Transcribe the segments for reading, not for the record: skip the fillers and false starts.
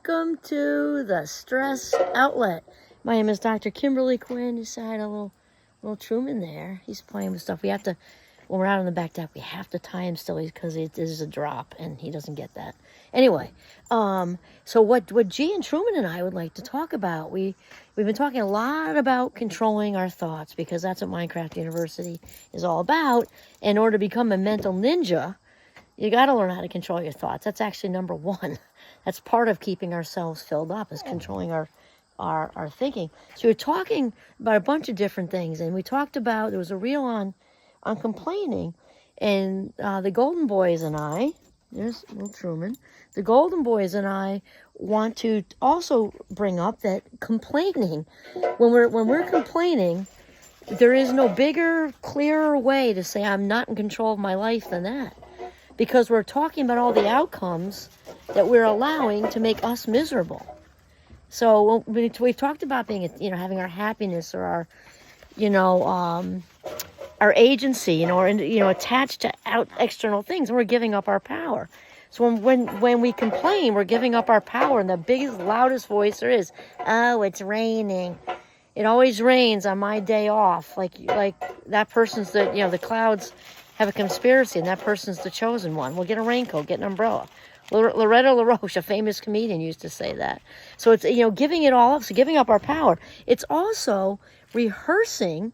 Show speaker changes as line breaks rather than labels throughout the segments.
Welcome to the Stress Outlet. My name is Dr. Kimberly Quinn. You saw a little Truman there. He's playing with stuff. We have to, when we're out on the back deck, we have to tie him still because it is a drop and he doesn't get that. Anyway, so what G and Truman and I would like to talk about, we've been talking a lot about controlling our thoughts because that's what Minecraft University is all about. In order to become a mental ninja, you got to learn how to control your thoughts. That's actually number one. That's part of keeping ourselves filled up, is controlling our thinking. So we're talking about a bunch of different things, and we talked about, there was a reel on complaining, and the Golden Boys and I, there's little Truman, the Golden Boys and I want to also bring up that complaining, when we're complaining, there is no bigger, clearer way to say I'm not in control of my life than that. Because we're talking about all the outcomes that we're allowing to make us miserable. So we've talked about being, having our happiness or our agency, or attached to external things, and we're giving up our power. So when we complain, we're giving up our power, and the biggest, loudest voice there is, oh, it's raining. It always rains on my day off. Like that person's the clouds have a conspiracy, and that person's the chosen one. Well, get a raincoat, get an umbrella. Loretta LaRoche, a famous comedian, used to say that. So it's, giving it all up, so giving up our power. It's also rehearsing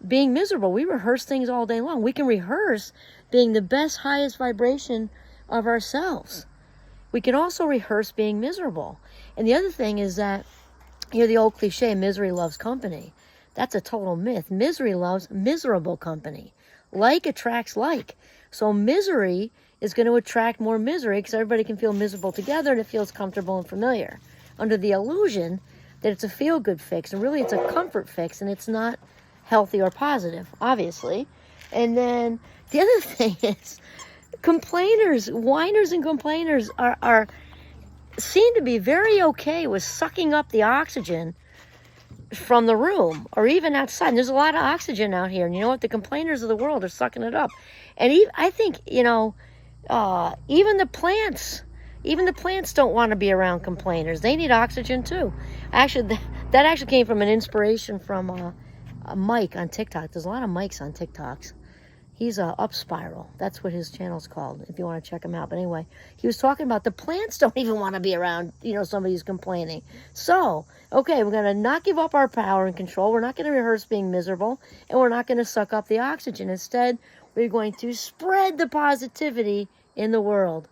being miserable. We rehearse things all day long. We can rehearse being the best, highest vibration of ourselves. We can also rehearse being miserable. And the other thing is that, the old cliche, misery loves company. That's a total myth. Misery loves miserable company. Like attracts like. So misery is going to attract more misery because everybody can feel miserable together and it feels comfortable and familiar, under the illusion that it's a feel-good fix. And really it's a comfort fix, and it's not healthy or positive, obviously. And then the other thing is, complainers, whiners and complainers seem to be very okay with sucking up the oxygen from the room or even outside. And there's a lot of oxygen out here, and you know what? The complainers of the world are sucking it up. And I think even the plants don't want to be around complainers. They need oxygen too. Actually, that actually came from an inspiration from Mike on TikTok. There's a lot of Mikes on TikToks. He's Up Spiral. That's what his channel's called, if you want to check him out. But anyway, he was talking about the plants don't even want to be around, somebody who's complaining. So, okay, we're going to not give up our power and control. We're not going to rehearse being miserable, and we're not going to suck up the oxygen. Instead, we're going to spread the positivity in the world.